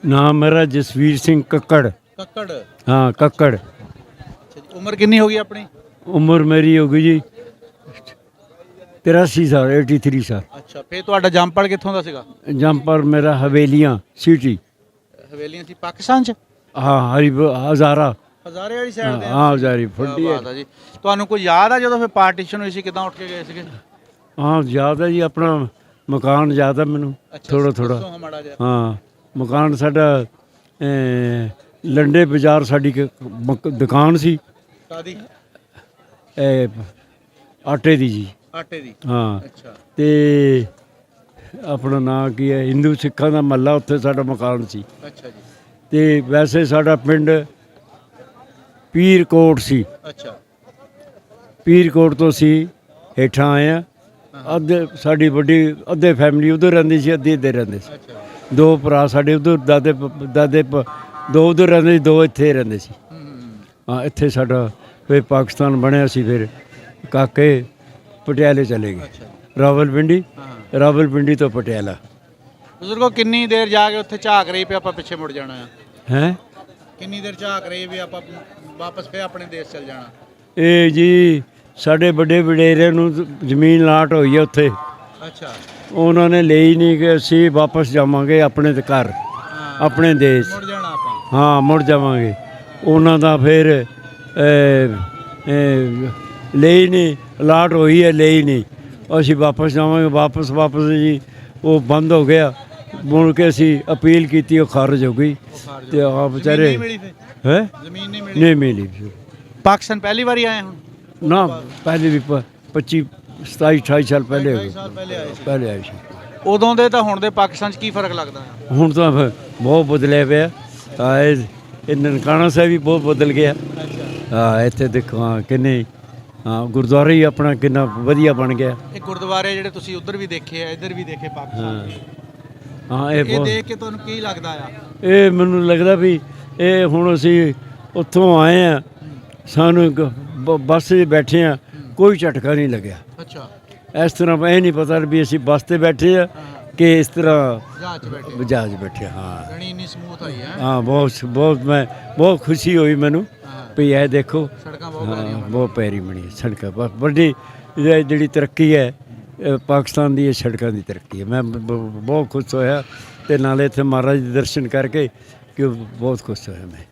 नाम मेरा जसवीर सिंह कक्कड़। ਕੱਕੜ हाँ कक्कड़। ਉਮਰ ਕਿੰਨੀ ਹੋ ਗਈ ਆਪਣੀ? उम्र मेरी हो गई जी 83 साल 83 साल। ਅੱਛਾ, ਫੇਰ ਤੁਹਾਡਾ ਜੰਮਪਲ ਕਿੱਥੋਂ ਦਾ ਸੀਗਾ? जम्पर मेरा हवेलियाँ सिटी। ਹਵੇਲੀਆਂ ਸੀ ਪਾਕਿਸਤਾਨ ਚ? हाँ हरी हज़ारा। ਹਜ਼ਾਰੇ ਵਾਲੀ ਸਾਈਡ ਤੇ? हाँ हज़ारी फुटी है। ਬਾਤ ਆ ਜੀ। ਤੁਹਾਨੂੰ ਕੋਈ ਯਾਦ ਆ ਜਦੋਂ ਫਿਰ ਪਾਰਟੀਸ਼ਨ ਹੋਈ ਸੀ ਕਿਦਾਂ ਉੱਠ ਕੇ ਗਏ ਸੀਗੇ? हाँ ज़्यादा जी अपना मकान ज़्यादा मैनू थोड़ा थोड़ा। ਦੱਸੋ ਮਾੜਾ ਜਿਹਾ। हाँ मकान साडा लंडे बाजार साडी दुकान सी ਕਾਦੀ? आटे दी जी। ਆਟੇ ਦੀ? हाँ ਅੱਛਾ ਤੇ ਆਪਣਾ ਨਾਂ ਕੀ ਹੈ ਹਿੰਦੂ ਸਿੱਖਾਂ ਦਾ ਮਹੱਲਾ ਉੱਥੇ ਸਾਡਾ ਮਕਾਨ ਸੀ। ਅੱਛਾ ਜੀ। ਤੇ ਵੈਸੇ ਸਾਡਾ ਪਿੰਡ ਪੀਰਕੋਟ ਸੀ। ਅੱਛਾ ਪੀਰਕੋਟ ਤੋਂ ਅਸੀਂ ਹੇਠਾਂ ਆਏ ਆ। ਅੱਧੇ ਸਾਡੀ ਵੱਡੀ ਅੱਧੇ ਫੈਮਿਲੀ ਉਧਰ ਰਹਿੰਦੀ ਸੀ, ਅੱਧੀ ਇੱਧਰ ਰਹਿੰਦੇ ਸੀ। ਅੱਛਾ ਦੋ ਭਰਾ ਸਾਡੇ ਉਧਰ ਦਾਦੇ ਦੋ ਉਧਰ ਰਹਿੰਦੇ ਸੀ, ਦੋ ਇੱਥੇ ਰਹਿੰਦੇ ਸੀ। ਹਾਂ ਇੱਥੇ ਸਾਡਾ ਫਿਰ ਪਾਕਿਸਤਾਨ ਬਣਿਆ ਸੀ। ਫਿਰ ਕਾਕੇ ਪਟਿਆਲੇ ਚਲੇ ਗਏ, ਅੱਛਾ ਰਾਵਲਪਿੰਡੀ। ਹਾਂ। ਰਾਵਲਪਿੰਡੀ ਤੋਂ ਪਟਿਆਲਾ। ਬਜ਼ੁਰਗੋ ਕਿੰਨੀ ਦੇਰ ਜਾ ਕੇ ਉੱਥੇ ਝਾਕ ਰਹੀ ਪਈ ਆਪਾਂ ਪਿੱਛੇ ਮੁੜ ਜਾਣਾ ਆ? ਹੈ ਕਿੰਨੀ ਦੇਰ ਝਾਕ ਰਹੀ ਵੀ ਆਪਾਂ ਵਾਪਸ ਫੇਰ ਆਪਣੇ ਦੇਸ਼ ਚਲ ਜਾਣਾ? ਇਹ ਜੀ ਸਾਡੇ ਵੱਡੇ ਵਡੇਰੇ ਨੂੰ ਜ਼ਮੀਨ ਲਾਟ ਹੋਈ ਹੈ ਉੱਥੇ। ਅੱਛਾ ਉਹਨਾਂ ਨੇ ਲਈ ਨਹੀਂ ਕਿ ਅਸੀਂ ਵਾਪਸ ਜਾਵਾਂਗੇ ਆਪਣੇ ਤੇ ਘਰ, ਹਾਂ ਆਪਣੇ ਦੇਸ਼। ਮੁੜ ਜਾਣਾ ਆਪਾਂ? ਹਾਂ ਮੁੜ ਜਾਵਾਂਗੇ। ਉਹਨਾਂ ਦਾ ਫਿਰ ਲਈ ਨਹੀਂ ਲਾਟ ਹੋਈ ਹੈ, ਲਈ ਨਹੀਂ। ਅਸੀਂ ਵਾਪਸ ਜਾਵਾਂਗੇ। ਵਾਪਸ ਜੀ ਉਹ ਬੰਦ ਹੋ ਗਿਆ। ਮੁੜ ਕੇ ਅਸੀਂ ਅਪੀਲ ਕੀਤੀ, ਉਹ ਖਾਰਜ ਹੋ ਗਈ। ਤੇ ਆ ਵਿਚਾਰੇ ਨਹੀਂ ਮਿਲੀ ਫਿਰ? ਹੈ ਜ਼ਮੀਨ ਨਹੀਂ ਮਿਲੀ? ਨਹੀਂ ਮਿਲੀ। ਪਾਕਿਸਤਾਨ ਪਹਿਲੀ ਵਾਰੀ ਆਏ ਹੁਣ? ਨਾ ਪਹਿਲੇ ਵੀ 25 27 28 ਸਾਲ ਪਹਿਲੇ ਹੋ 28 ਗਏ। ਸਾਲ ਪਹਿਲੇ ਆਏ ਸੀ। ਪਹਿਲੇ ਆਏ ਸੀ। ਉਦੋਂ ਦੇ ਤਾਂ ਹੁਣ ਦੇ ਪਾਕਿਸਤਾਨ 'ਚ ਕੀ ਫਰਕ ਲੱਗਦਾ ਆ? ਹੁਣ ਤਾਂ ਬਹੁਤ ਬਦਲਿਆ ਪਿਆ। ਇਹ ਨਨਕਾਣਾ ਸਾਹਿਬ ਵੀ ਬਹੁਤ ਬਦਲ ਗਿਆ। ਅੱਛਾ ਹਾਂ ਇੱਥੇ ਦੇਖੋ ਹਾਂ ਕਿੰਨੇ ਗੁਰਦੁਆਰਾ ਹੀ ਆਪਣਾ ਕਿੰਨਾ ਵਧੀਆ ਬਣ ਗਿਆ। ਇਹ ਗੁਰਦੁਆਰੇ ਜਿਹੜੇ ਤੁਸੀਂ ਉੱਧਰ ਵੀ ਦੇਖੇ ਆ ਇੱਧਰ ਵੀ ਦੇਖੇ ਪਾਕਿਸਤਾਨ ਦੇ, ਹਾਂ ਇਹ ਇਹ ਬਹੁਤ ਦੇਖ ਕੇ ਤੁਹਾਨੂੰ ਕੀ ਲੱਗਦਾ ਆ? ਇਹ ਮੈਨੂੰ ਲੱਗਦਾ ਵੀ ਇਹ ਹੁਣ ਅਸੀਂ ਉੱਥੋਂ ਆਏ ਆ, ਸਾਨੂੰ ਬੱਸ 'ਚ ਬੈਠੇ ਆ, ਕੋਈ ਝਟਕਾ ਨਹੀਂ ਲੱਗਿਆ। ਅੱਛਾ ਇਸ ਤਰ੍ਹਾਂ ਇਹ ਨਹੀਂ ਪਤਾ ਵੀ ਅਸੀਂ ਬੱਸ 'ਤੇ ਬੈਠੇ ਆ ਕਿ ਇਸ ਤਰ੍ਹਾਂ ਜਹਾਜ਼ 'ਚ ਬੈਠੇ ਜਹਾਜ਼ 'ਚ ਬੈਠੇ। ਹਾਂ ਜਣੀ ਇੰਨੀ ਸਮੂਥ ਆਈ ਹੈ। ਹਾਂ ਬਹੁਤ ਮੈਂ ਬਹੁਤ ਖੁਸ਼ੀ ਹੋਈ ਮੈਨੂੰ ਹਾਂ ਵੀ ਇਹ ਦੇਖੋ। ਸੜਕਾਂ ਬਹੁਤ ਹਾਂ ਵਧੀਆ ਬਹੁਤ ਪੈਰੀ ਬਣੀ ਸੜਕਾਂ। ਵੱਡੀ ਜਿਹੜੀ ਤਰੱਕੀ ਹੈ ਪਾਕਿਸਤਾਨ ਦੀ, ਇਹ ਸੜਕਾਂ ਦੀ ਤਰੱਕੀ ਹੈ। ਮੈਂ ਬਹੁਤ ਖੁਸ਼ ਹੋਇਆ ਤੇ ਨਾਲੇ ਇੱਥੇ ਮਹਾਰਾਜ ਦੇ ਦਰਸ਼ਨ ਕਰਕੇ ਕਿ ਬਹੁਤ ਖੁਸ਼ ਹੋਇਆ ਮੈਂ।